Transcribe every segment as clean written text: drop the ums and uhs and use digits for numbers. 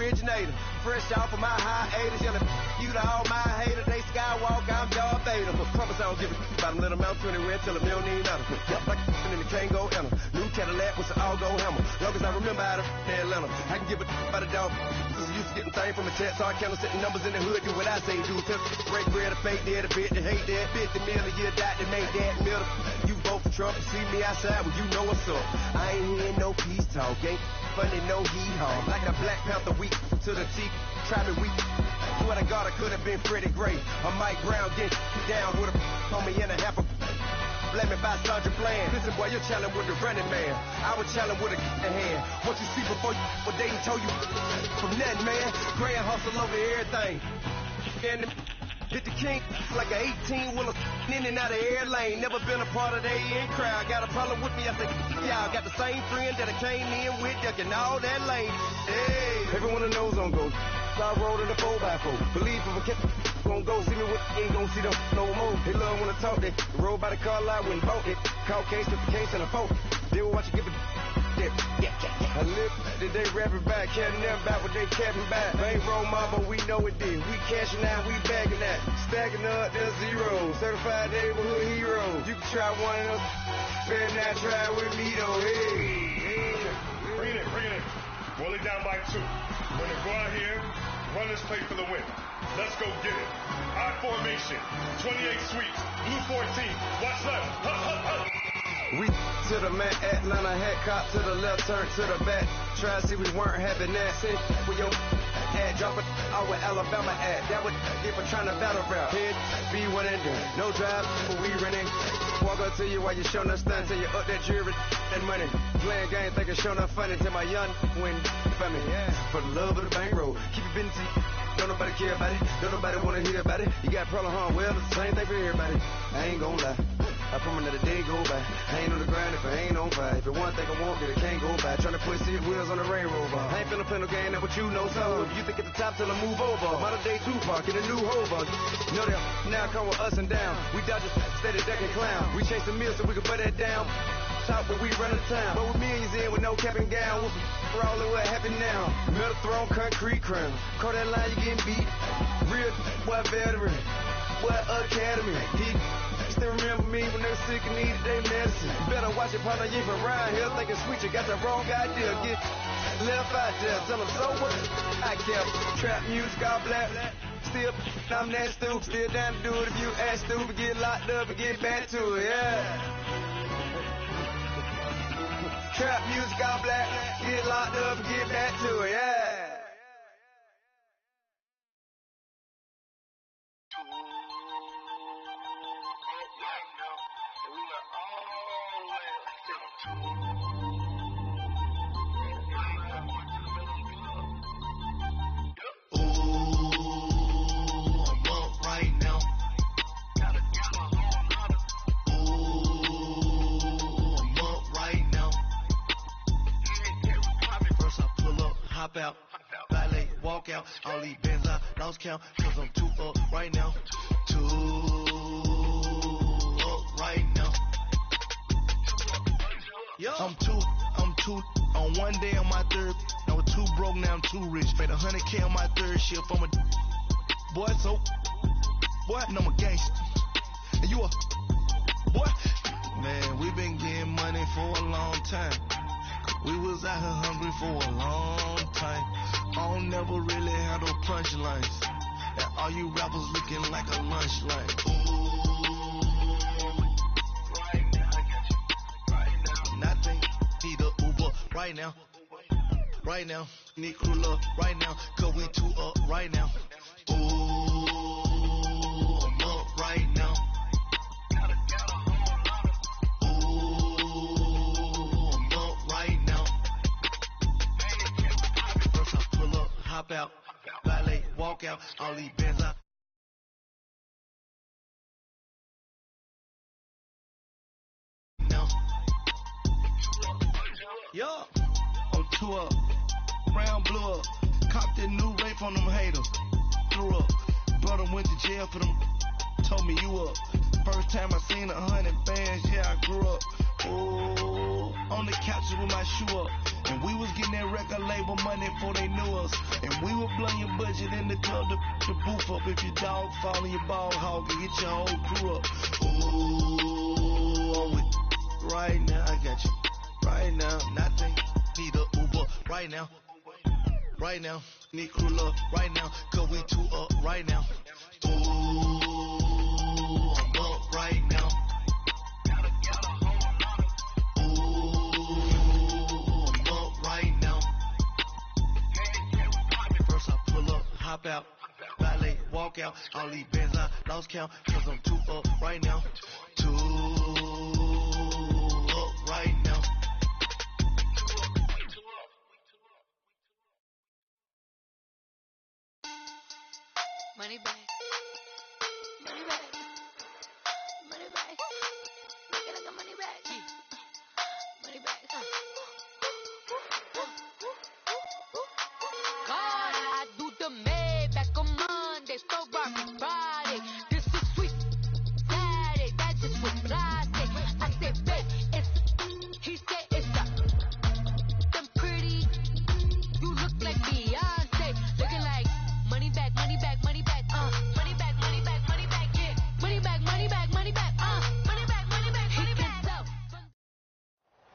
originator. Fresh off of my hiatus, yelling you to all my haters. They skywalk, I'm Darth Vader. But promise I don't give a about them. Let them out 20 red, tell them they don't need nothing. Yep, like and the can't go enter. New Cadillac with an all-go hammer. Long as I remember how to Atlanta, I can give a about a dog. Used to getting things from a text, so I count setting numbers in the hood. Do what I say, do. Tell break bread, a fake dead, a bit, to hate that. 50 million a year, dot to make that middle. You vote for Trump, you see me outside, well, you know what's up. I ain't hearing no peace talk, ain't funny, no hee-haw. Like a Black Panther weak to the teeth, try me weak. Swear to God, I could have been Freddie Gray. Or Mike Brown, get down with a on me and a half a blame me by Sandra Bland. Listen, boy, you're challenged with the running man. I was challenged with a hand. What you see before you, what they told you from nothing, man. Grand hustle over everything. And hit the king like an 18-wheeler in and out of air lane. Never been a part of the in crowd. Got a problem with me, I say, y'all got the same friend that I came in with, ducking all that lane. Hey, everyone that knows on go. I rolled in a 4x4. Believe if I kept gon' go see me with ain't gon' see them no more. They love when I talk, they roll by the car lot when bought it. Call case with the case and a phone. They will watch you give it. I live today rapping back, carrying them back what they capping back. Bankroll mama, we know it did. We cashing out, we bagging that. Stacking up, there's zero. Certified neighborhood hero. You can try one of them. Better not try with me though. Hey. Bring it in. Roll it down by 2. We're gonna go out here, run this play for the win. Let's go get it. I formation, 28 sweeps, blue 14. Watch left. Hup, hup, hup. We to the man, Atlanta head cop to the left, turn to the back. Try to see we weren't having that. Sit with your ad, drop it out with Alabama ad. That would get for trying to battle rap. Head, be one and done. No drive, but we running. Walk up to you while you showing us stunts. Till you up that jewelry and money. Playing game, thinking showing up funny. Till my young win for me. Yeah. For the love of the bankroll. Keep it busy. Don't nobody care about it. Don't nobody wanna hear about it. You got problem, huh? Well, it's the same thing for everybody. I ain't gon' lie. I promise that a day go by. I ain't on the grind if I ain't on fire. If it one thing I want, then it can't go by. Tryna put 6 wheels on the railroad bar. I ain't finna play no game, that what you know. So if you think at the top till I move over. Modern day Tupac in a new hover. Know that now come with us and down. We dodge a steady deck and clown. We chase the meal so we can put that down. Top but we run the town. But with millions in with no cap and gown. We're all in what happened now. Metal throne, concrete crown. Call that line, you getting beat. Real what veteran. What academy. He still remember me when they were sick and needed their medicine. Better watch it, partner, you from around here thinking sweet, you got the wrong idea. Get left out there, tell them so what? I kept trap music, all black. Still, I'm that stupid, still down to do it if you act stupid. Get locked up and get back to it, yeah. Trap music, all black. Get locked up and get back to it, yeah. Out, valet, walk out, all these bands I lost count, cause I'm too up right now, too up right now. Yo. I'm too on one day on my third, I was too broke, now I'm too rich, paid 100K on my third shift, I'm a boy, so, boy, and I'm a gangster, and you a, boy, man, we been getting money for a long time. We was out here hungry for a long time. I don't never really have no punchlines. And all you rappers looking like a lunch line. Ooh, right now, I got you. Right now. Nothing, need a Uber right now. Right now, need crew love right now. Cause we too up right now. Ooh, I'm up right now. Hop out, valet, walk out, all these bands out. Now, yo, I'm too up, brown blew up, copped that new rape on them haters, threw up, brother went to jail for them, told me you up. First time I seen 100 bands, yeah, I grew up. Oh, on the couch with my shoe up. And we was getting that record label money before they knew us. And to come to the booth up if your dog fall in your ball hog and get your whole crew up. Ooh, I'm with you. Right now, I got you. Right now, nothing. Need a Uber right now. Right now, need crew love right now. Cause we two up right now. Ooh, I'm up right now. Ooh, I'm up right now. First I pull up, hop out, valet, walk out. All these bands I lost count. Cause I'm two up right now. Two up right now. Money back. Money back. Money back. Make it like a money back. Money back. God, I do the Maybach on Monday, Ferrari Friday. This is sweet Saturday. That just was plastic. I said, babe, it's. He said it's a. Them pretty. You look like Beyonce. Looking like money back, money back, money back. Money back, money back, money back, yeah. Money back, money back, money back. Money back, money back, money back.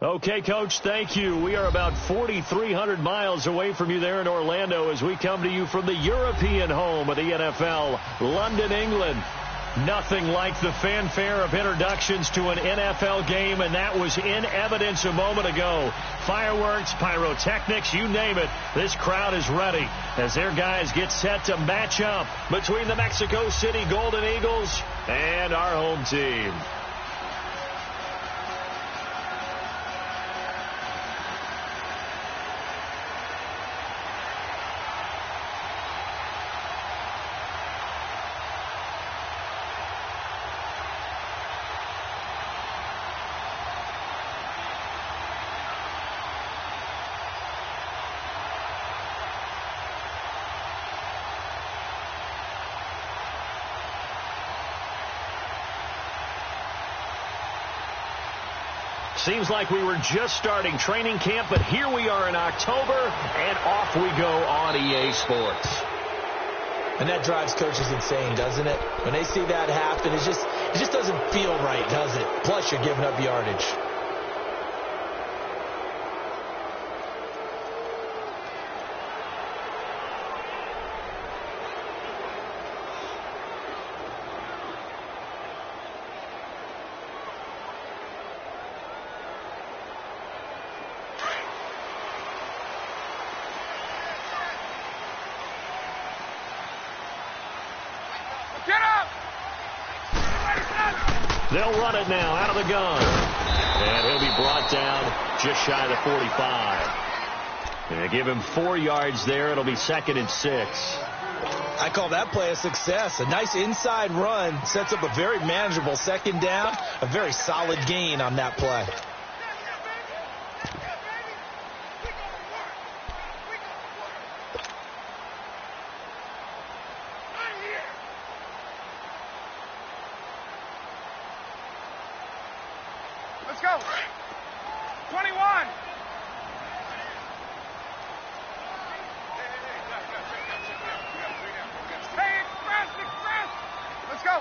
Okay, Coach, thank you. We are about 4,300 miles away from you there in Orlando as we come to you from the European home of the NFL, London, England. Nothing like the fanfare of introductions to an NFL game, and that was in evidence a moment ago. Fireworks, pyrotechnics, you name it. This crowd is ready as their guys get set to match up between the Mexico City Golden Eagles and our home team. Seems like we were just starting training camp, but here we are in October, and off we go on EA Sports. And that drives coaches insane, doesn't it? When they see that happen, it just doesn't feel right, does it? Plus, you're giving up yardage. They'll run it now out of the gun. And he'll be brought down just shy of the 45. And they give him 4 yards there. It'll be 2nd and 6. I call that play a success. A nice inside run sets up a very manageable 2nd down. A very solid gain on that play. Let's go. 21. Hey, express. Let's go.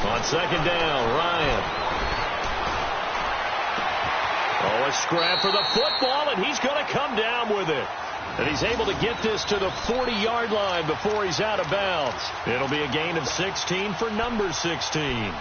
On 2nd down, Ryan. Oh, a scrap for the football, and he's going to come down with it. And he's able to get this to the 40-yard line before he's out of bounds. It'll be a gain of 16 for number 16.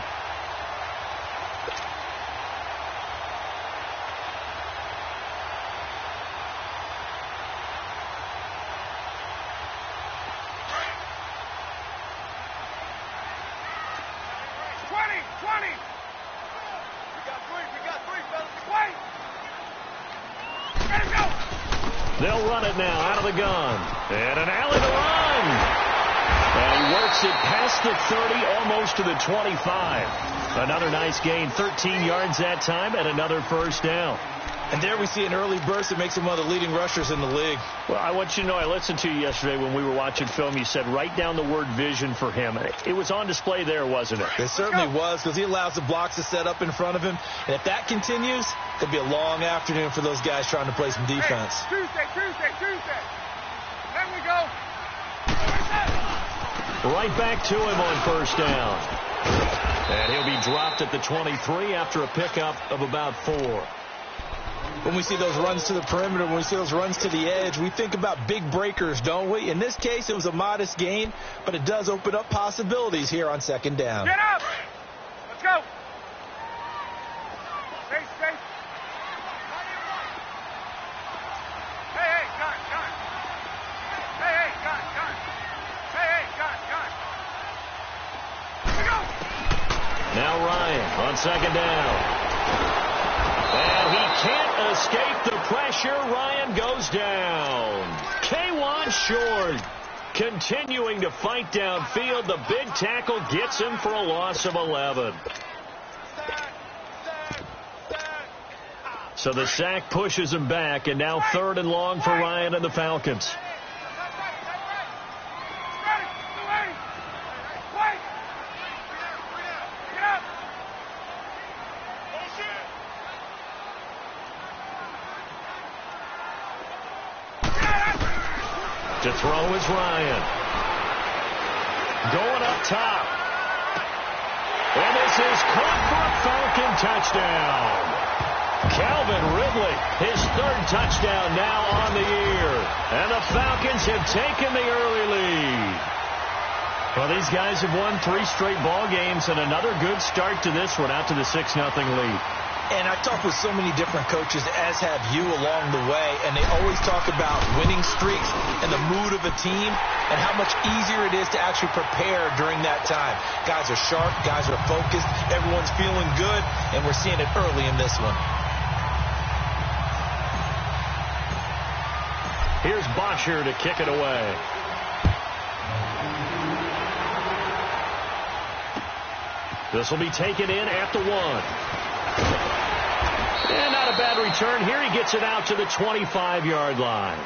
They'll run it now out of the gun. And an alley to run. And he works it past the 30, almost to the 25. Another nice gain, 13 yards that time, and another 1st down. And there we see an early burst that makes him one of the leading rushers in the league. Well, I want you to know, I listened to you yesterday when we were watching film. You said write down the word vision for him. It was on display there, wasn't it? It certainly was, because he allows the blocks to set up in front of him. And if that continues, it'll be a long afternoon for those guys trying to play some defense. Hey, Tuesday. There we go. Right back to him on first down. And he'll be dropped at the 23 after a pickup of about 4. When we see those runs to the perimeter, when we see those runs to the edge, we think about big breakers, don't we? In this case, it was a modest gain, but it does open up possibilities here on second down. Get up! Let's go! Stay. Hey, gun. Hey, gun. Here we go! Now Ryan on second down. And he can't escape the pressure. Ryan goes down. K1 short. Continuing to fight downfield. The big tackle gets him for a loss of 11. So the sack pushes him back, and now 3rd and long for Ryan and the Falcons. To throw is Ryan. Going up top. And this is caught for a Falcon touchdown. Calvin Ridley, his 3rd touchdown now on the year. And the Falcons have taken the early lead. Well, these guys have won 3 straight ball games, and another good start to this one out to the 6-0 lead. And I talked with so many different coaches, as have you along the way, and they always talk about winning streaks and the mood of a team and how much easier it is to actually prepare during that time. Guys are sharp, guys are focused, everyone's feeling good, and we're seeing it early in this one. Here's Bosher to kick it away. This will be taken in at the 1. And not a bad return. Here he gets it out to the 25-yard line.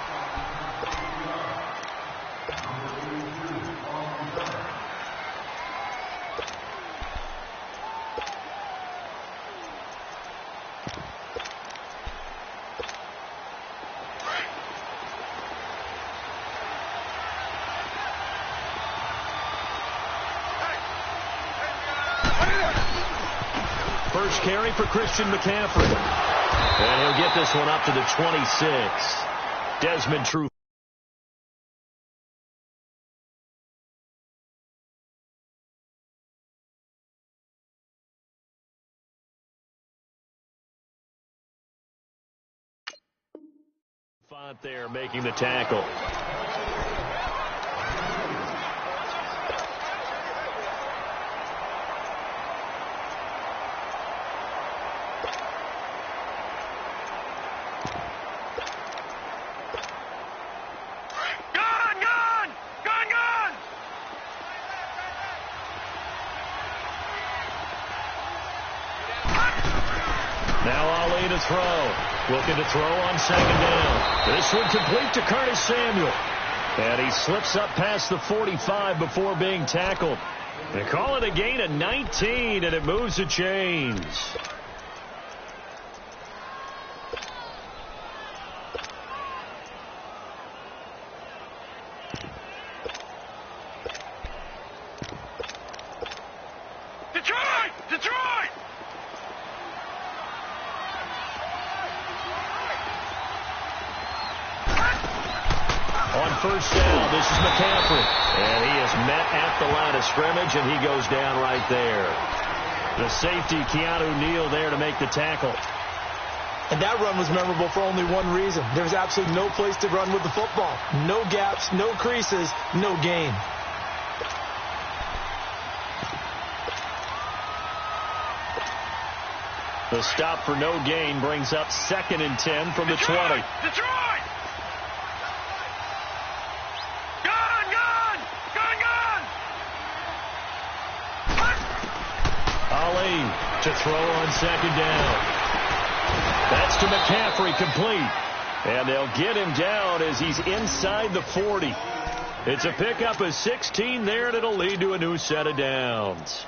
First carry for Christian McCaffrey. And he'll get this one up to the 26. Desmond True. Font there making the tackle. Looking to throw on second down. This one complete to Curtis Samuel. And he slips up past the 45 before being tackled. They call it a gain of 19, and it moves the chains. First down, this is McCaffrey. And he is met at the line of scrimmage, and he goes down right there. The safety, Keanu Neal, there to make the tackle. And that run was memorable for only one reason. There was absolutely no place to run with the football. No gaps, no creases, no gain. The stop for no gain brings up 2nd and 10 from the 20. Detroit! To throw on second down. That's to McCaffrey, complete. And they'll get him down as he's inside the 40. It's a pickup of 16 there, and it'll lead to a new set of downs.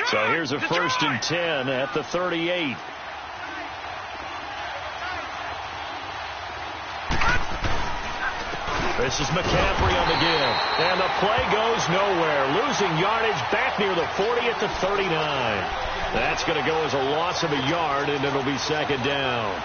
So here's a 1st and 10 at the 38. This is McCaffrey on the give. And the play goes nowhere. Losing yardage back near the 40 at the 39. That's going to go as a loss of a yard, and it'll be 2nd down.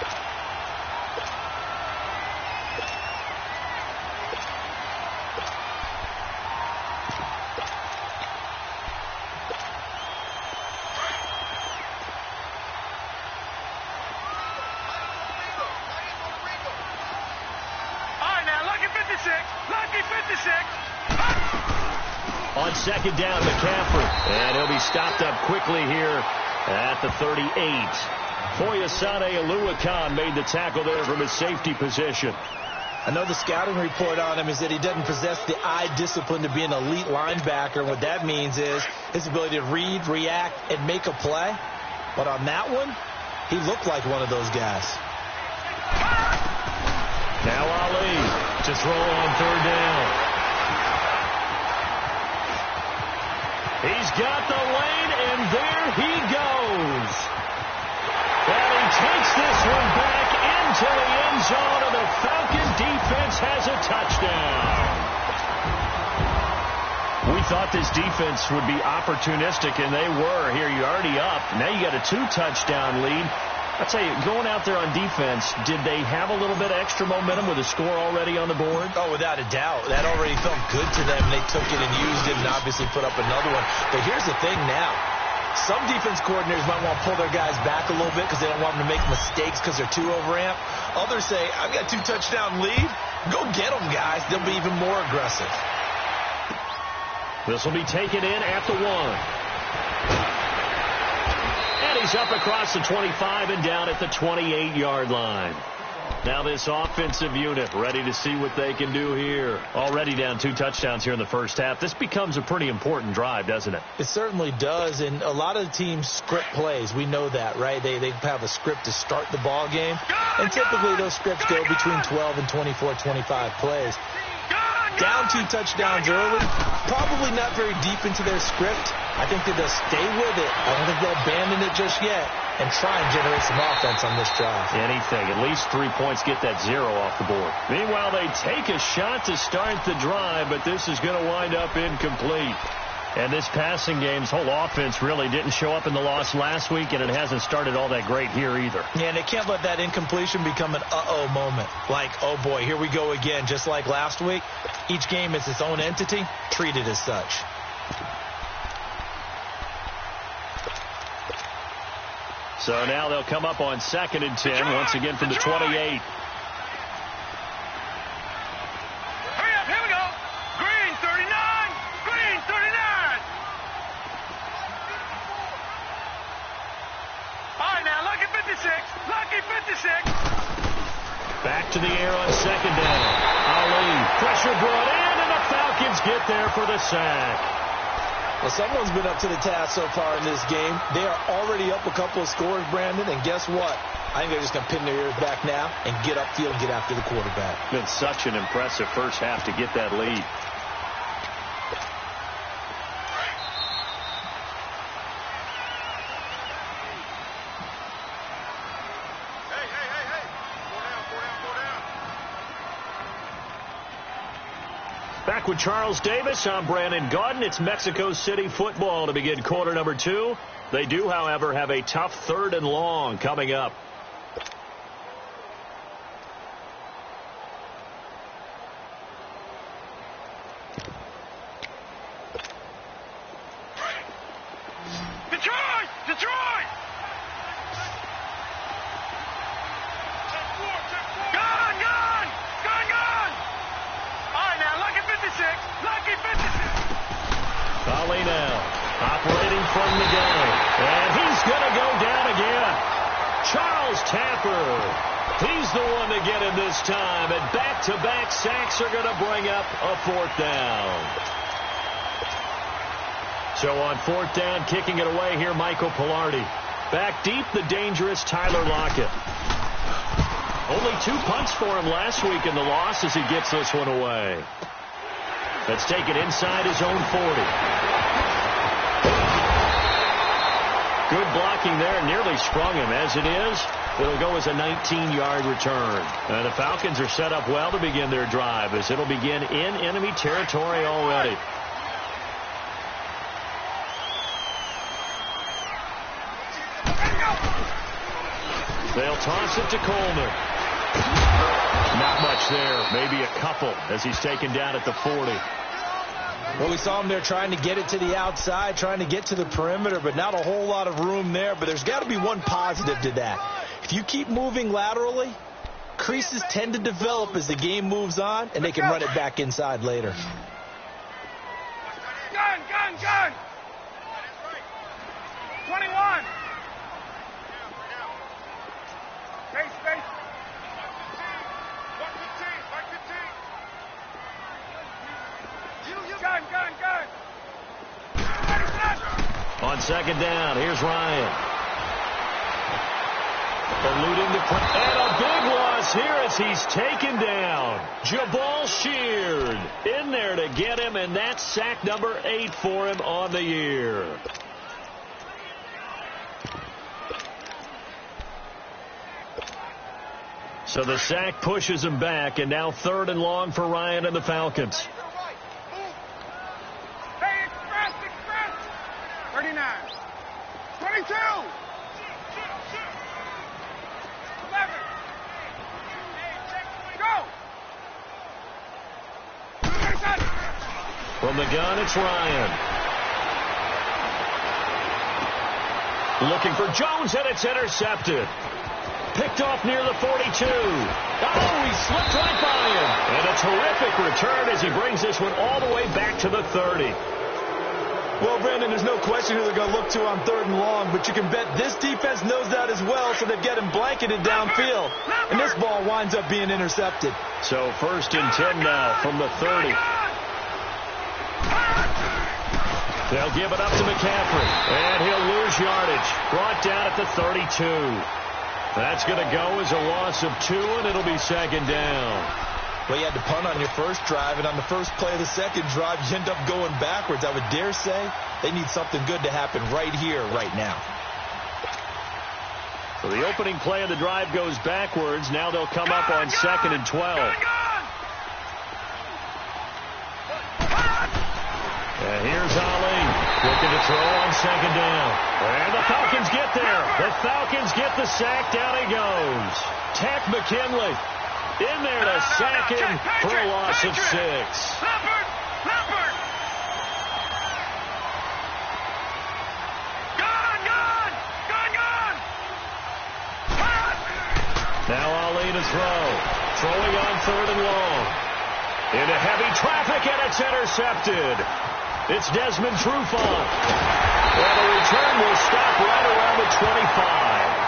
On 2nd down, McCaffrey. And he'll be stopped up quickly here at the 38. Foyesade Oluwakan made the tackle there from his safety position. I know the scouting report on him is that he doesn't possess the eye discipline to be an elite linebacker. And what that means is his ability to read, react, and make a play. But on that one, he looked like one of those guys. Now Ali to throw on 3rd down. He's got the lane, and there he goes. And he takes this one back into the end zone, and the Falcon defense has a touchdown. We thought this defense would be opportunistic, and they were. Here, you're already up. Now you got a 2-touchdown lead. I'll tell you, going out there on defense, did they have a little bit of extra momentum with a score already on the board? Oh, without a doubt. That already felt good to them. They took it and used it and obviously put up another one. But here's the thing now. Some defense coordinators might want to pull their guys back a little bit because they don't want them to make mistakes because they're too overamped. Others say, I've got a 2-touchdown lead. Go get them, guys. They'll be even more aggressive. This will be taken in at the 1. He's up across the 25 and down at the 28-yard line. Now this offensive unit ready to see what they can do here. Already down 2 touchdowns here in the first half. This becomes a pretty important drive, doesn't it? It certainly does, and a lot of the teams script plays. We know that, right? They have a script to start the ball game, and typically those scripts go between 12 and 24, 25 plays. Down 2 touchdowns early, probably not very deep into their script. I think that they'll stay with it. I don't think they'll abandon it just yet and try and generate some offense on this drive. Anything. At least 3 points, get that 0 off the board. Meanwhile, they take a shot to start the drive, but this is going to wind up incomplete. And this passing game's whole offense really didn't show up in the loss last week, and it hasn't started all that great here either. Yeah, and they can't let that incompletion become an uh-oh moment. Like, oh boy, here we go again, just like last week. Each game is its own entity, treat it as such. So now they'll come up on 2nd and 10, once again from the 28. Back to the air on 2nd down. Ali, pressure brought in, and the Falcons get there for the sack. Well, someone's been up to the task so far in this game. They are already up a couple of scores, Brandon, and guess what? I think they're just going to pin their ears back now and get upfield and get after the quarterback. Been such an impressive first half to get that lead. Back with Charles Davis, I'm Brandon Gaudin. It's Mexico City football to begin quarter number 2. They do, however, have a tough 3rd and long coming up. Detroit! Ali now, operating from the gun. And he's going to go down again. Charles Tapper. He's the one to get him this time. And back-to-back sacks are going to bring up a 4th down. So on 4th down, kicking it away here, Michael Pilardi. Back deep, the dangerous Tyler Lockett. Only 2 punts for him last week in the loss as he gets this one away. Let's take it inside his own 40. Good blocking there, nearly sprung him. As it is, it'll go as a 19-yard return. And the Falcons are set up well to begin their drive as it'll begin in enemy territory already. They'll toss it to Coleman. Not much there. Maybe a couple as he's taken down at the 40. Well, we saw him there trying to get it to the outside, trying to get to the perimeter, but not a whole lot of room there. But there's got to be one positive to that. If you keep moving laterally, creases tend to develop as the game moves on, and they can run it back inside later. Gun! 21! Space! Gun! On 2nd down, here's Ryan. Eluding the pressure. And a big loss here as he's taken down. Jabal Sheard in there to get him, and that's sack number 8 for him on the year. So the sack pushes him back, and now 3rd and long for Ryan and the Falcons. Hey, express! 39. 22. 11. Go! From the gun, it's Ryan. Looking for Jones, and it's intercepted. Picked off near the 42. Oh, he slipped right by him. And a terrific return as he brings this one all the way back to the 30. Well, Brandon, there's no question who they're going to look to on 3rd and long, but you can bet this defense knows that as well, so they've got him blanketed downfield. And this ball winds up being intercepted. So 1st and 10 now from the 30. They'll give it up to McCaffrey, and he'll lose yardage. Brought down at the 32. That's going to go as a loss of 2, and it'll be 2nd down. Well, you had to punt on your first drive, and on the first play of the second drive, you end up going backwards. I would dare say they need something good to happen right here, right now. So the opening play of the drive goes backwards. Now they'll come up on 2nd and 12. And here's Ali looking to throw on 2nd down. And the Falcons get there. The Falcons get the sack. Down he goes. Tack McKinley in there to sack him for a loss of 6. Now Ali to throw. Throwing on 3rd and long. Into heavy traffic, and it's intercepted. It's Desmond Trufant. Well, the return will stop right around the 25.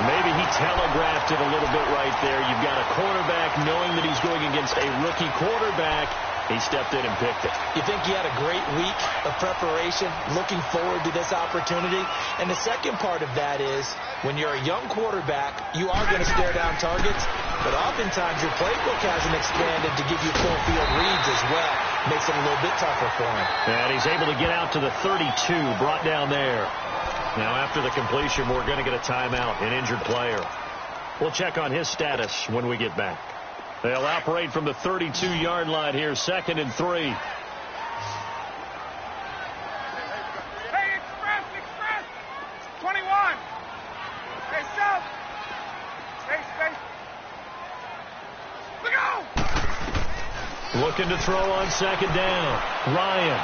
Maybe he telegraphed it a little bit right there. You've got a quarterback knowing that he's going against a rookie quarterback. He stepped in and picked it. You think he had a great week of preparation, looking forward to this opportunity? And the second part of that is, when you're a young quarterback, you are going to stare down targets, but oftentimes your playbook hasn't expanded to give you full field reads as well. Makes it a little bit tougher for him. And he's able to get out to the 32, brought down there. Now after the completion, we're going to get a timeout, an injured player. We'll check on his status when we get back. They'll operate from the 32-yard line here, 2nd and 3. Hey, express! 21. Hey, south. Space. Look out! Looking to throw on 2nd down. Ryan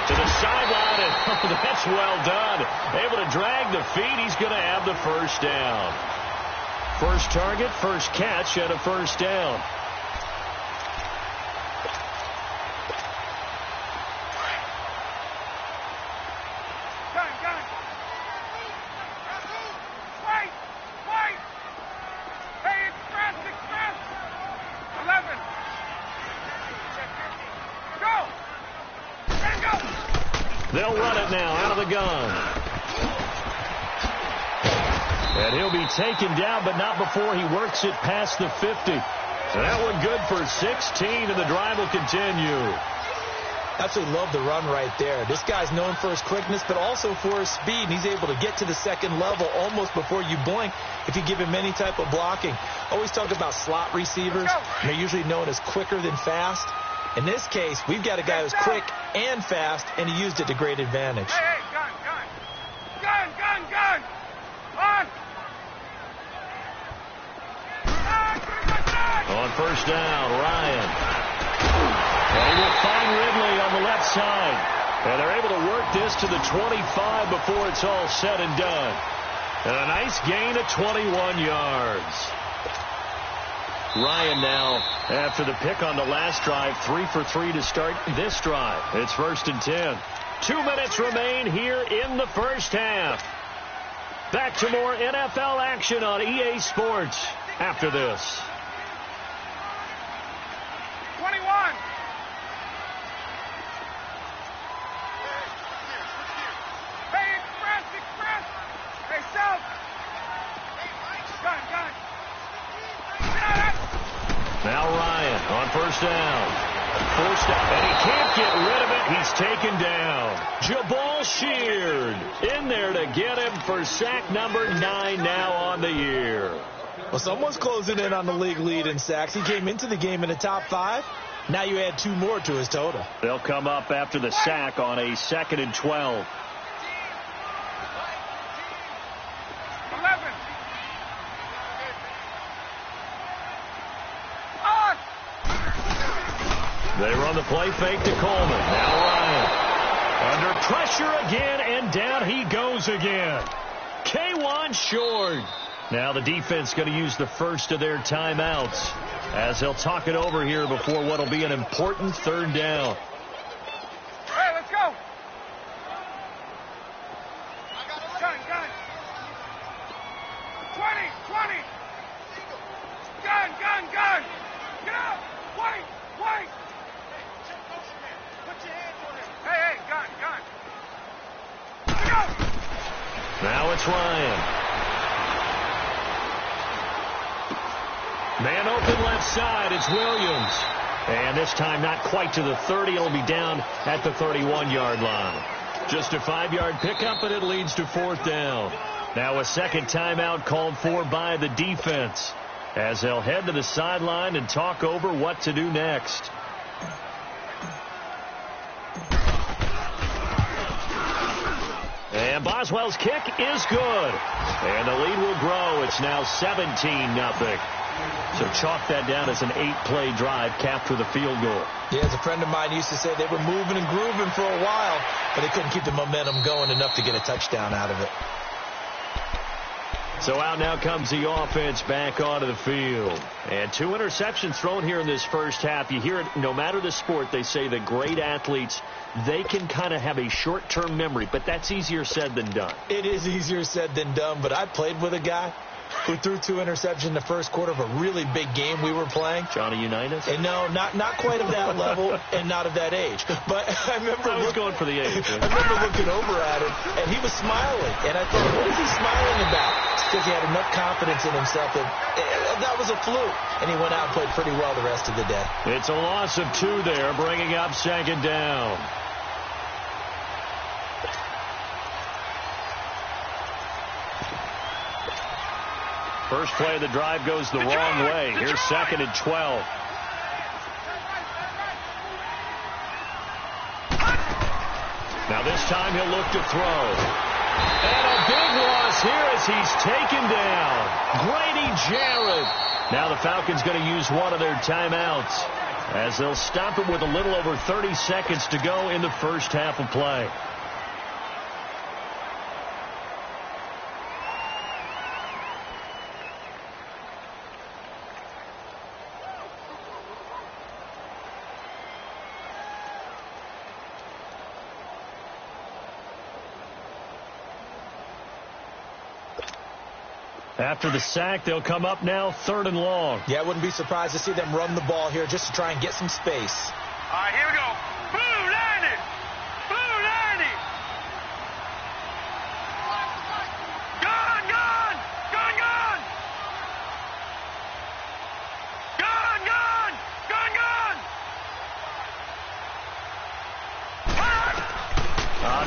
to the sideline, and that's well done. Able to drag the feet. He's going to have the 1st down. First target, first catch, and a 1st down. They'll run it now out of the gun. And he'll be taken down, but not before he works it past the 50. And that one good for 16, and the drive will continue. Absolutely love the run right there. This guy's known for his quickness, but also for his speed. And he's able to get to the second level almost before you blink if you give him any type of blocking. Always talk about slot receivers. They're usually known as quicker than fast. In this case, we've got a guy who's quick and fast, and he used it to great advantage. Hey, gun, gun. Gun, gun, gun. On. On first down, Ryan. And he will find Ridley on the left side. And they're able to work this to the 25 before it's all said and done. And a nice gain of 21 yards. Ryan now, after the pick on the last drive, 3 for 3 to start this drive. It's 1st and 10. 2 minutes remain here in the first half. Back to more NFL action on EA Sports after this. 21. Hey, express. Hey, south. Gun, gun. Now Ryan on first down. Forced out, and he can't get rid of it. He's taken down. Jabal Sheard in there to get him for sack number 9 now on the year. Well, someone's closing in on the league lead in sacks. He came into the game in the top 5. Now you add 2 more to his total. They'll come up after the sack on a 2nd and 12. 11. On. They run the play fake to Coleman. Now Ryan. Under pressure again, and down he goes again. K1 short. Now the defense going to use the first of their timeouts as they'll talk it over here before what will be an important 3rd down. Hey, let's go. Gun, gun. 20. Gun, gun, gun. Get out. Wait. Put your hands on him. Hey, gun, gun. Let's go. Now it's Ryan. Man open left side, it's Williams. And this time not quite to the 30. It'll be down at the 31-yard line. Just a 5-yard pickup, and it leads to 4th down. Now a second timeout called for by the defense as they'll head to the sideline and talk over what to do next. And Boswell's kick is good. And the lead will grow. It's now 17-0. So chalk that down as an 8-play drive, capture the field goal. Yeah, as a friend of mine used to say, they were moving and grooving for a while, but they couldn't keep the momentum going enough to get a touchdown out of it. So out now comes the offense back onto the field. And 2 interceptions thrown here in this first half. You hear it, no matter the sport, they say that great athletes, they can kind of have a short-term memory, but that's easier said than done. It is easier said than done, but I played with a guy who threw 2 interceptions in the first quarter of a really big game we were playing. Johnny Unitas? And no, not quite of that level and not of that age. But I remember I was going for the age. I remember looking over at him, and he was smiling. And I thought, what is he smiling about? It's because he had enough confidence in himself that was a fluke. And he went out and played pretty well the rest of the day. It's a loss of 2 there, bringing up 2nd down. First play of the drive goes the wrong way. Here's 2nd and 12. Now this time he'll look to throw. And a big loss here as he's taken down. Grady Jarrett. Now the Falcons going to use one of their timeouts as they'll stop it with a little over 30 seconds to go in the first half of play. After the sack, they'll come up now 3rd and long. Yeah, I wouldn't be surprised to see them run the ball here just to try and get some space. All right, here we go. Blue 90. Blue 90.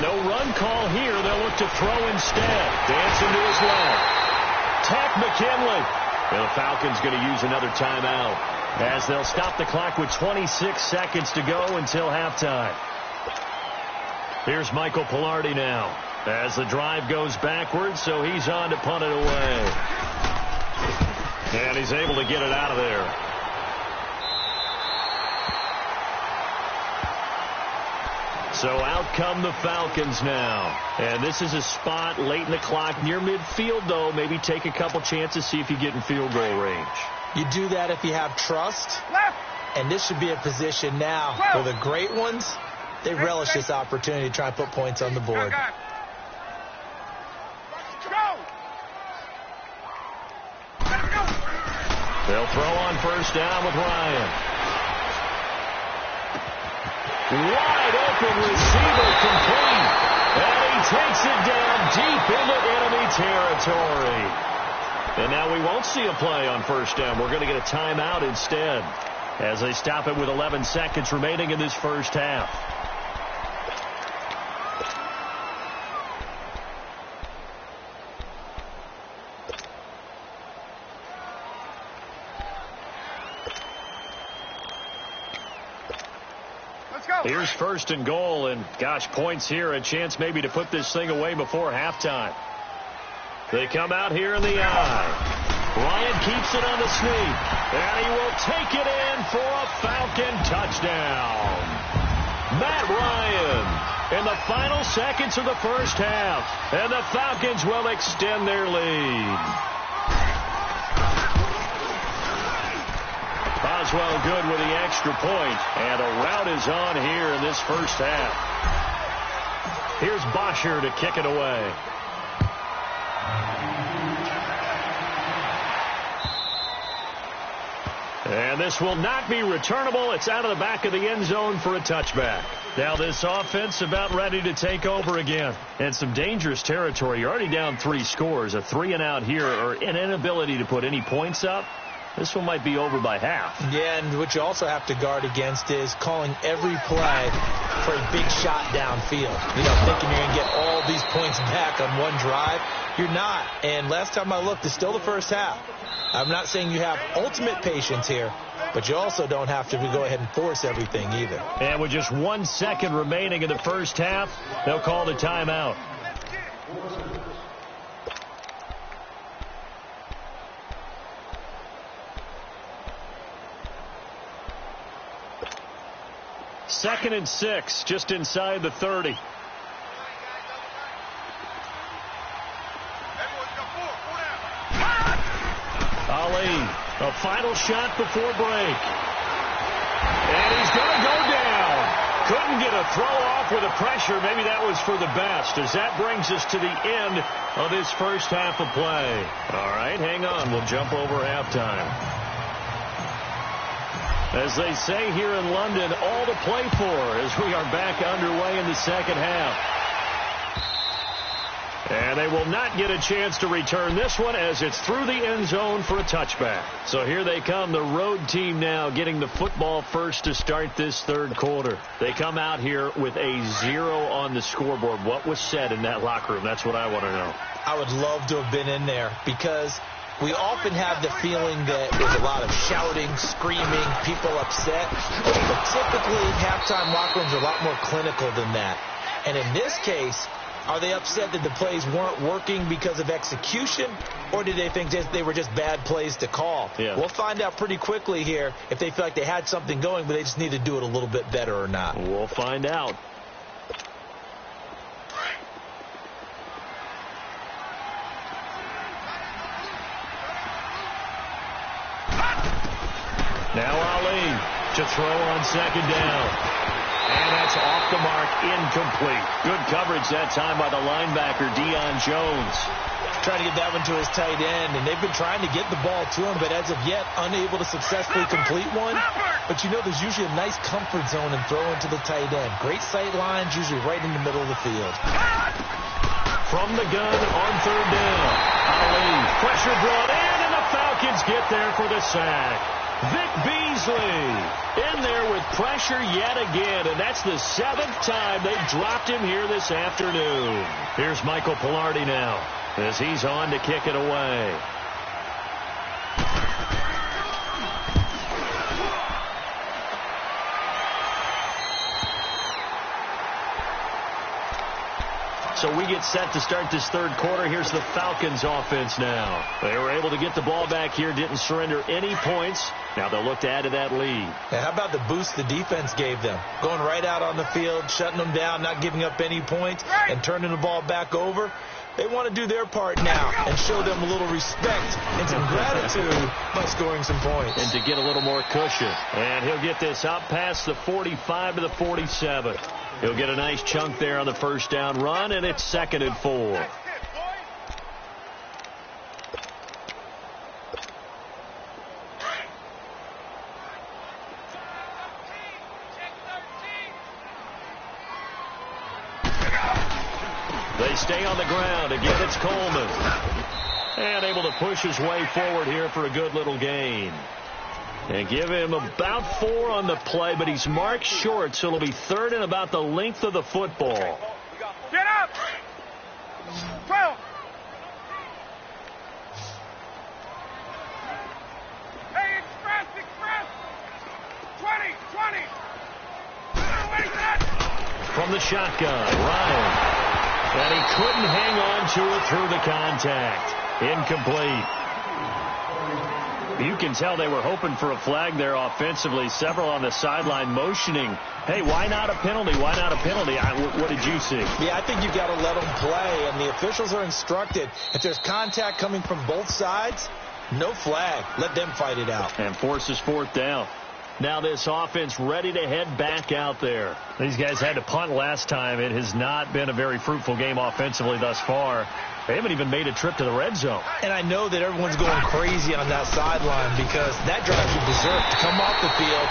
no run call here. They'll look to throw instead. Dancing to his left. Tech McKinley. And the Falcons going to use another timeout as they'll stop the clock with 26 seconds to go until halftime. Here's Michael Pilardi now as the drive goes backwards, so he's on to punt it away. And he's able to get it out of there. So out come the Falcons now. And this is a spot late in the clock near midfield, though. Maybe take a couple chances, see if you get in field goal range. You do that if you have trust. And this should be a position now where the great ones, they relish this opportunity to try and put points on the board. They'll throw on first down with Ryan. Wide open receiver complete. And he takes it down deep into enemy territory. And now we won't see a play on first down. We're going to get a timeout instead as they stop it with 11 seconds remaining in this first half. Here's first and goal, and gosh, points here, a chance maybe to put this thing away before halftime. They come out here in the eye. Ryan keeps it on the sweep, and he will take it in for a Falcon touchdown. Matt Ryan in the final seconds of the first half, and the Falcons will extend their lead. Boswell good with the extra point, and a rout is on here in this first half. Here's Bosher to kick it away. And this will not be returnable. It's out of the back of the end zone for a touchback. Now this offense about ready to take over again. And some dangerous territory. You're already down 3 scores. A 3-and-out here, or an inability to put any points up. This one might be over by half. Yeah, and what you also have to guard against is calling every play for a big shot downfield. You know, thinking you're going to get all these points back on one drive. You're not. And last time I looked, it's still the first half. I'm not saying you have ultimate patience here, but you also don't have to go ahead and force everything either. And with just 1 second remaining in the first half, they'll call the timeout. Second and 6, just inside the 30. Ali, a final shot before break. And he's going to go down. Couldn't get a throw off with the pressure. Maybe that was for the best, as that brings us to the end of this first half of play. All right, hang on. We'll jump over halftime. As they say here in London, all to play for as we are back underway in the second half. And they will not get a chance to return this one as it's through the end zone for a touchback. So here they come, the road team now getting the football first to start this third quarter. They come out here with a 0 on the scoreboard. What was said in that locker room? That's what I want to know. I would love to have been in there because we often have the feeling that there's a lot of shouting, screaming, people upset. But typically, halftime locker rooms are a lot more clinical than that. And in this case, are they upset that the plays weren't working because of execution, or did they think they were just bad plays to call? Yeah. We'll find out pretty quickly here if they feel like they had something going, but they just need to do it a little bit better or not. We'll find out. Now Ali to throw on second down. And that's off the mark, incomplete. Good coverage that time by the linebacker, Deion Jones. Trying to get that one to his tight end, and they've been trying to get the ball to him, but as of yet, unable to successfully complete one. But you know, there's usually a nice comfort zone in throwing to the tight end. Great sight lines, usually right in the middle of the field. From the gun on third down, Ali, pressure brought in, and the Falcons get there for the sack. Vic Beasley in there with pressure yet again, and that's the 7th time they've dropped him here this afternoon. Here's Michael Pilardi now as he's on to kick it away. So we get set to start this third quarter. Here's the Falcons offense now. They were able to get the ball back here, didn't surrender any points. Now they'll look to add to that lead. And how about the boost the defense gave them? Going right out on the field, shutting them down, not giving up any points, and turning the ball back over. They want to do their part now and show them a little respect and some gratitude by scoring some points. And to get a little more cushion. And he'll get this up past the 45 to the 47. He'll get a nice chunk there on the first down run, and it's 2nd and 4. They stay on the ground. Again, it's Coleman. And able to push his way forward here for a good little gain. And give him about 4 on the play, but he's marked short, so it'll be 3rd and about the length of the football. Get up! 12! Hey, express! 20! Wait, that! From the shotgun, Ryan. And he couldn't hang on to it through the contact. Incomplete. You can tell they were hoping for a flag there offensively. Several on the sideline motioning, hey, why not a penalty? Why not a penalty? What did you see? Yeah, I think you've got to let them play, and the officials are instructed. If there's contact coming from both sides, no flag. Let them fight it out. And forces 4th down. Now this offense ready to head back out there. These guys had to punt last time. It has not been a very fruitful game offensively thus far. They haven't even made a trip to the red zone. And I know that everyone's going crazy on that sideline because that drives you berserk to come off the field,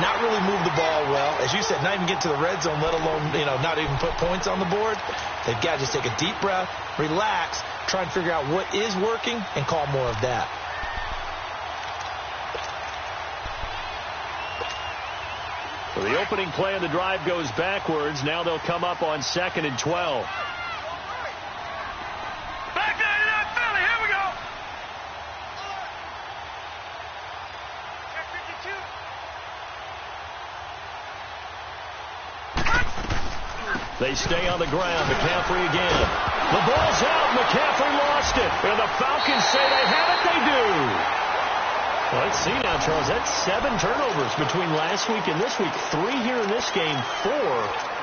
not really move the ball well. As you said, not even get to the red zone, let alone, not even put points on the board. They've got to just take a deep breath, relax, try and figure out what is working, and call more of that. So the opening play of the drive goes backwards. Now they'll come up on 2nd and 12. Back there to that Philly. Here we go. They stay on the ground. McCaffrey again. The ball's out. McCaffrey lost it. And the Falcons say they have it. They do. Well, let's see now, Charles. That's 7 turnovers between last week and this week. 3 here in this game, 4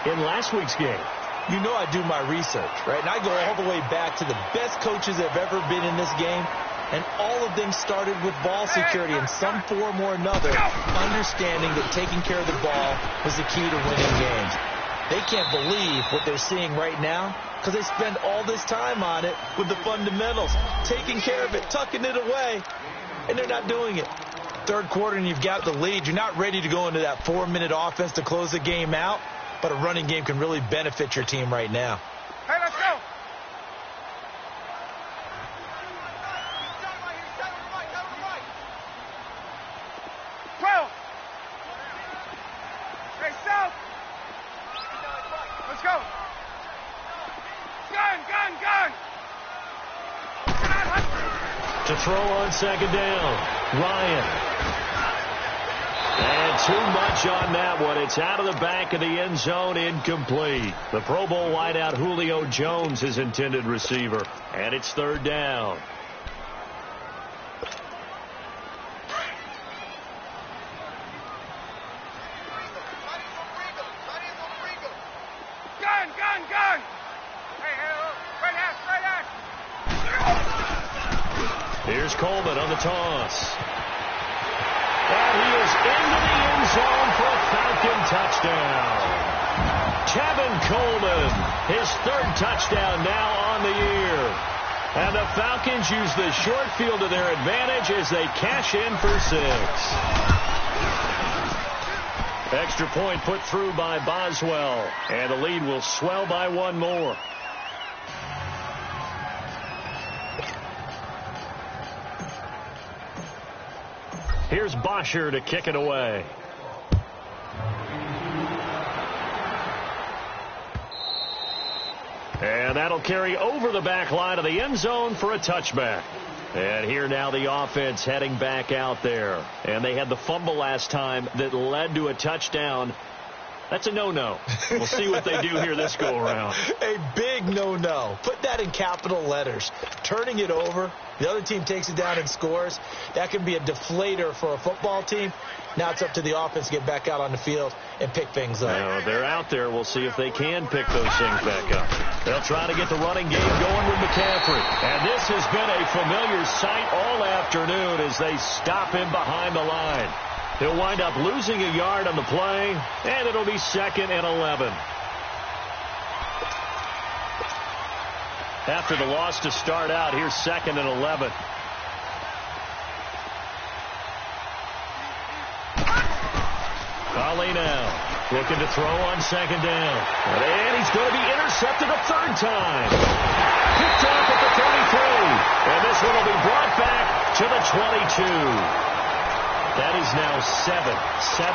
in last week's game. You know I do my research, right? And I go all the way back to the best coaches that have ever been in this game. And all of them started with ball security in some form or another, understanding that taking care of the ball was the key to winning games. They can't believe what they're seeing right now because they spend all this time on it with the fundamentals, taking care of it, tucking it away, and they're not doing it. Third quarter and you've got the lead. You're not ready to go into that 4-minute offense to close the game out, but a running game can really benefit your team right now. Hey, let's go. Let's go. Gun. To throw on 2nd down, Ryan. And too much on that one. It's out of the back of the end zone, incomplete. The Pro Bowl wideout Julio Jones, his intended receiver. And it's 3rd down. Gun. Hey, right ass. Here's Coleman on the toss. And he is into the end zone for a Falcon touchdown. Kevin Coleman, his 3rd touchdown now on the year. And the Falcons use the short field to their advantage as they cash in for 6. Extra point put through by Boswell. And the lead will swell by 1 more. Here's Bosher to kick it away. And that'll carry over the back line of the end zone for a touchback. And here now the offense heading back out there. And they had the fumble last time that led to a touchdown. That's a no-no. We'll see what they do here this go-around. A big no-no. Put that in capital letters. Turning it over, the other team takes it down and scores. That can be a deflator for a football team. Now it's up to the offense to get back out on the field and pick things up. They're out there. We'll see if they can pick those things back up. They'll try to get the running game going with McCaffrey. And this has been a familiar sight all afternoon as they stop him behind the line. He'll wind up losing a yard on the play, and it'll be 2nd and 11. After the loss to start out, here's 2nd and 11. Ollie now looking to throw on 2nd down. And he's going to be intercepted a 3rd time. Picked off at the 33. And this one will be brought back to the 22. That is now 7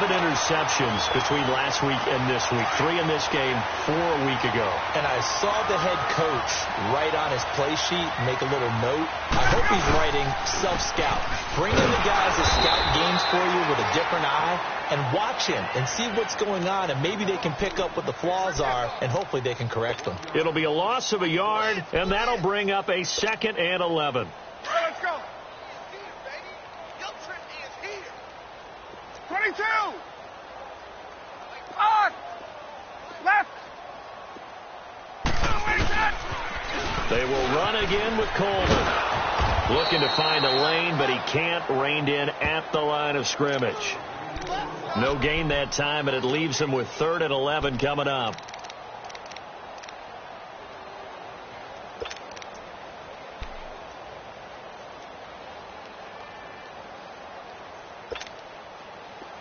interceptions between last week and this week. 3 in this game, 4 a week ago. And I saw the head coach write on his play sheet, make a little note. I hope he's writing self-scout. Bring in the guys that scout games for you with a different eye and watch him and see what's going on, and maybe they can pick up what the flaws are, and hopefully they can correct them. It'll be a loss of a yard, and that'll bring up a 2nd and 11. All right, let's go. 22. On. Left. They will run again with Coleman. Looking to find a lane, but he can't. Reined in at the line of scrimmage. No gain that time, and it leaves him with 3rd and 11 coming up.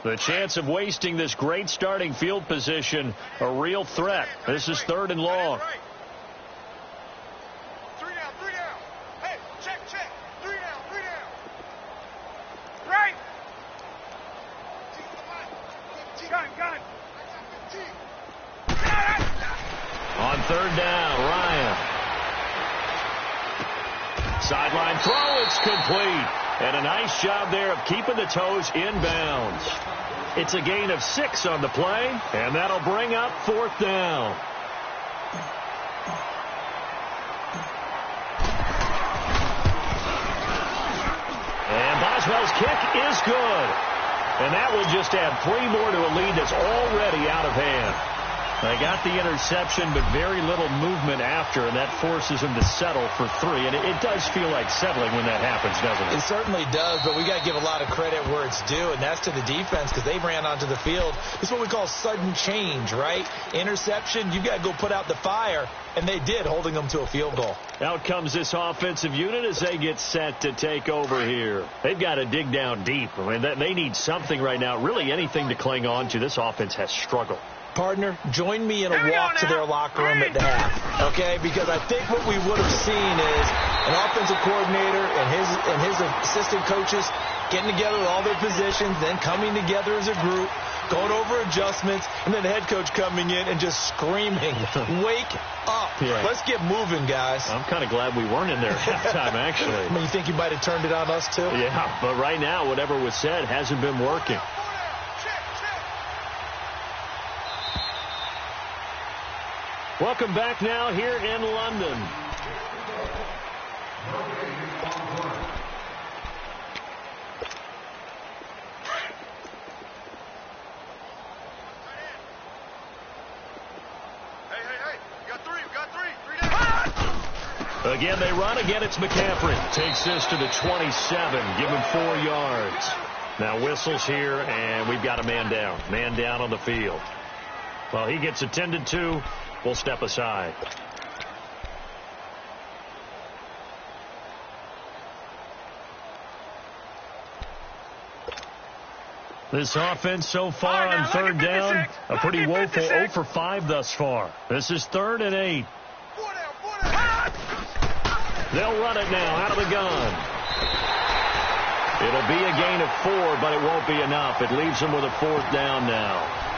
The chance of wasting this great starting field position, a real threat. This is 3rd and long. 3 down. Hey, check. 3 down. Right. Gun. On 3rd down, Ryan. Sideline throw, it's complete. And a nice job there of keeping the toes inbounds. It's a gain of 6 on the play, and that'll bring up 4th down. And Boswell's kick is good. And that will just add 3 more to a lead that's already out of hand. They got the interception, but very little movement after, and that forces him to settle for 3. And it does feel like settling when that happens, doesn't it? It certainly does, but we got to give a lot of credit where it's due, and that's to the defense because they ran onto the field. It's what we call sudden change, right? Interception, you got to go put out the fire, and they did, holding them to a field goal. Out comes this offensive unit as they get set to take over here. They've got to dig down deep. I mean, they need something right now, really anything to cling on to. This offense has struggled. Partner, join me in a walk to their locker room at the half, okay? Because I think what we would have seen is an offensive coordinator and his assistant coaches getting together with all their positions, then coming together as a group, going over adjustments, and then the head coach coming in and just screaming, wake up. Yeah. Let's get moving, guys. I'm kind of glad we weren't in there at halftime, actually. I mean, you think you might have turned it on us, too? Yeah, but right now, whatever was said hasn't been working. Welcome back now here in London. Hey. We got three down. Again, they run. Again, it's McCaffrey. Takes this to the 27. Give him 4 yards. Now whistles here, and we've got a man down. Man down on the field. Well, he gets attended to. We'll step aside. This offense so far on 3rd down, a pretty woeful 0 for 5 thus far. This is 3rd and 8. They'll run it now out of the gun. It'll be a gain of 4, but it won't be enough. It leaves them with a 4th down now.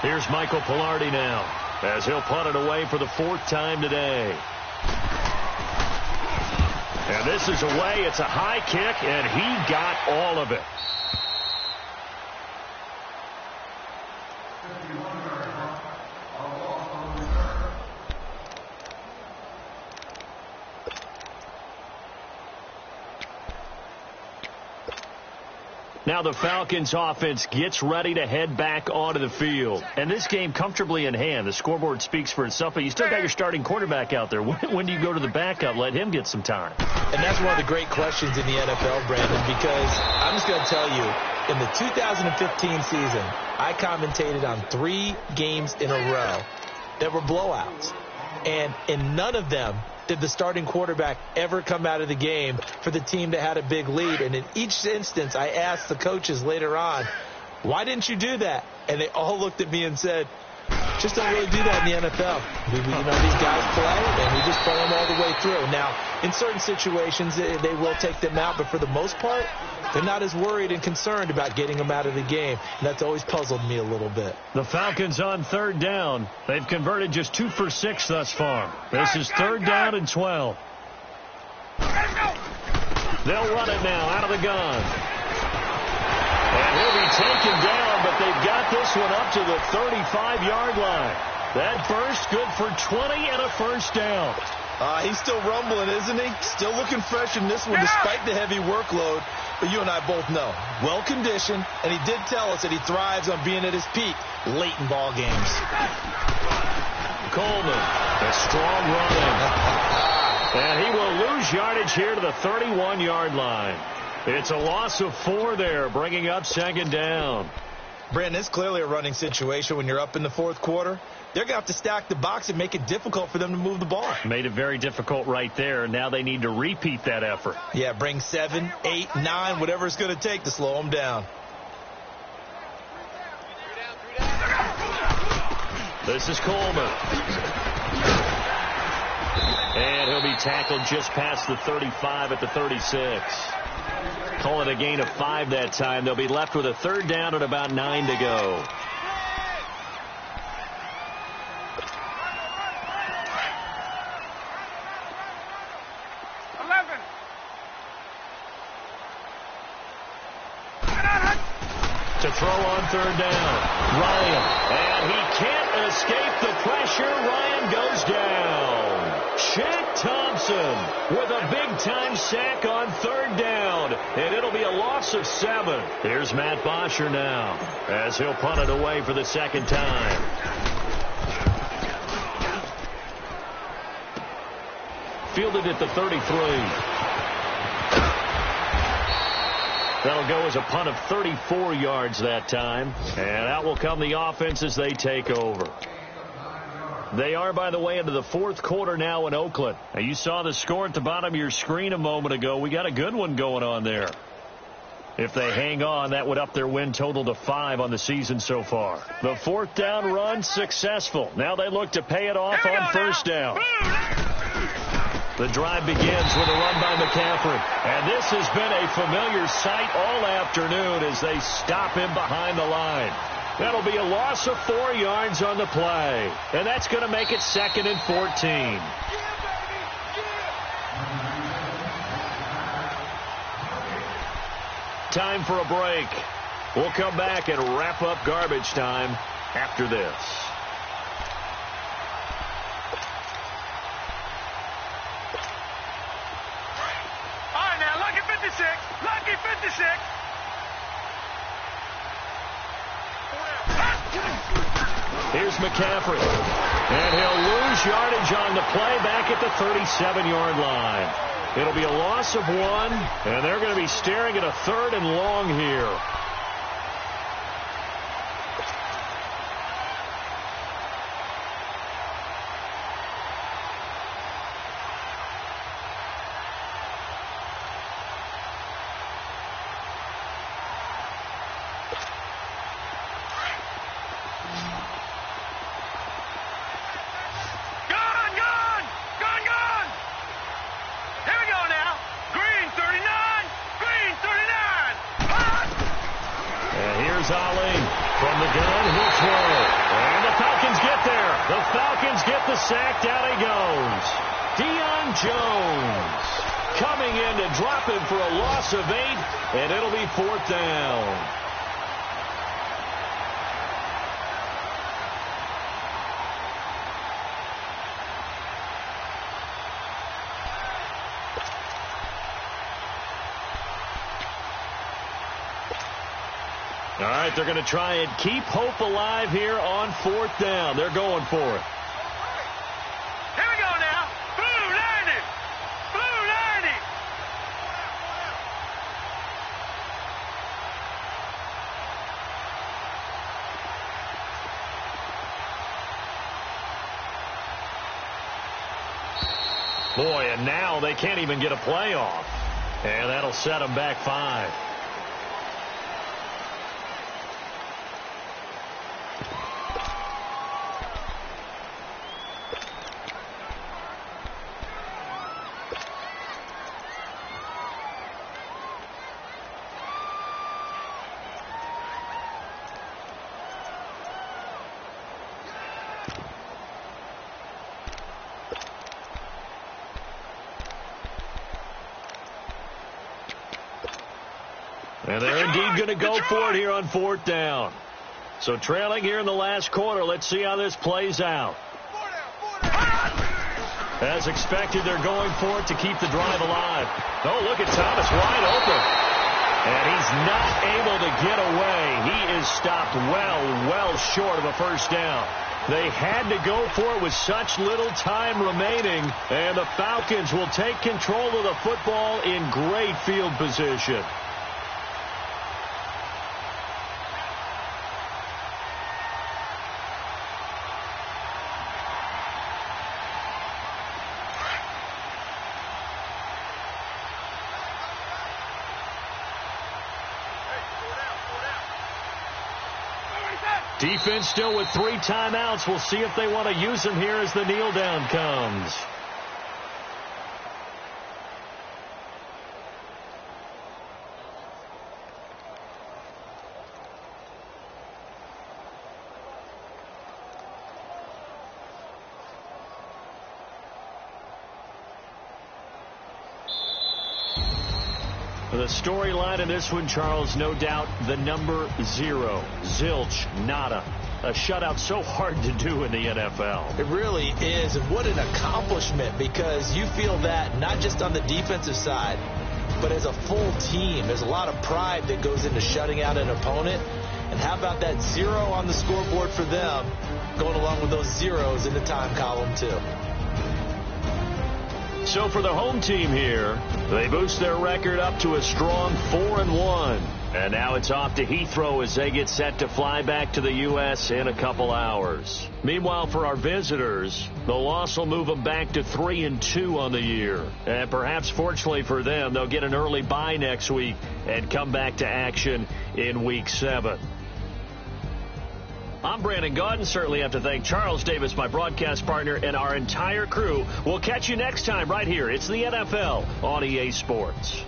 Here's Michael Pilardi now, as he'll punt it away for the 4th time today. And this is away. It's a high kick, and he got all of it. Now the Falcons offense gets ready to head back onto the field. And this game comfortably in hand. The scoreboard speaks for itself, but you still got your starting quarterback out there. When do you go to the backup? Let him get some time. And that's one of the great questions in the NFL, Brandon, because I'm just going to tell you, in the 2015 season, I commentated on 3 games in a row that were blowouts. And in none of them did the starting quarterback ever come out of the game for the team that had a big lead. And in each instance, I asked the coaches later on, why didn't you do that? And they all looked at me and said, just don't really do that in the NFL. These guys play, and we just play them all the way through. Now, in certain situations, they will take them out, but for the most part, they're not as worried and concerned about getting them out of the game. And that's always puzzled me a little bit. The Falcons on 3rd down. They've converted just 2 for 6 thus far. This is 3rd down and 12. They'll run it now out of the gun. And he'll be taken down, but they've got this one up to the 35-yard line. That burst good for 20 and a 1st down. He's still rumbling, isn't he? Still looking fresh in this one despite the heavy workload. But you and I both know, well-conditioned, and he did tell us that he thrives on being at his peak late in ball games. Coleman, a strong running. And he will lose yardage here to the 31-yard line. It's a loss of 4 there, bringing up 2nd down. Brandon, it's clearly a running situation when you're up in the 4th quarter. They're going to have to stack the box and make it difficult for them to move the ball. Made it very difficult right there. Now they need to repeat that effort. Yeah, bring 7, 8, 9, whatever it's going to take to slow them down. This is Coleman. And he'll be tackled just past the 35 at the 36. Call it a gain of 5 that time. They'll be left with a 3rd down and about 9 to go. To throw on 3rd down. Ryan. And he can't escape the pressure. Ryan goes down. Shaq Thompson with a big-time sack on 3rd down. And it'll be a loss of 7. Here's Matt Bosher now as he'll punt it away for the 2nd time. Fielded at the 33. That'll go as a punt of 34 yards that time. And out will come the offense as they take over. They are, by the way, into the 4th quarter now in Oakland. Now, you saw the score at the bottom of your screen a moment ago. We got a good one going on there. If they hang on, that would up their win total to 5 on the season so far. The 4th down run successful. Now they look to pay it off on 1st down. The drive begins with a run by McCaffrey. And this has been a familiar sight all afternoon as they stop him behind the line. That'll be a loss of 4 yards on the play. And that's going to make it 2nd and 14. Time for a break. We'll come back and wrap up garbage time after this. Lucky 56. Here's McCaffrey. And he'll lose yardage on the play back at the 37-yard line. It'll be a loss of 1, and they're going to be staring at a 3rd and long here. Ali from the gun. He'll throw. And the Falcons get there. The Falcons get the sack. Down he goes. Deion Jones coming in to drop him for a loss of 8, and it'll be 4th down. All right, they're going to try and keep hope alive here on 4th down. They're going for it. Here we go now. Blue 90. Blue 90. Boy, and now they can't even get a play off. And that'll set them back 5. And they're indeed going to go for it here on 4th down. So trailing here in the last quarter. Let's see how this plays out. As expected, they're going for it to keep the drive alive. Oh, look at Thomas wide open. And he's not able to get away. He is stopped well short of a 1st down. They had to go for it with such little time remaining. And the Falcons will take control of the football in great field position. Defense still with 3 timeouts. We'll see if they want to use them here as the kneel down comes. The storyline in this one, Charles, no doubt the number 0. Zilch, nada. A shutout so hard to do in the NFL. It really is, and what an accomplishment, because you feel that not just on the defensive side, but as a full team. There's a lot of pride that goes into shutting out an opponent. And how about that 0 on the scoreboard for them, going along with those zeros in the time column, too. So for the home team here, they boost their record up to a strong 4-1. And now it's off to Heathrow as they get set to fly back to the U.S. in a couple hours. Meanwhile, for our visitors, the loss will move them back to 3-2 on the year. And perhaps fortunately for them, they'll get an early bye next week and come back to action in Week 7. I'm Brandon Gaudin. Certainly have to thank Charles Davis, my broadcast partner, and our entire crew. We'll catch you next time right here. It's the NFL on EA Sports.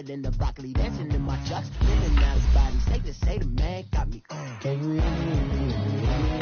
In the broccoli, dancing in my chucks, living out his body, safe to say the man got me. Can you hear me?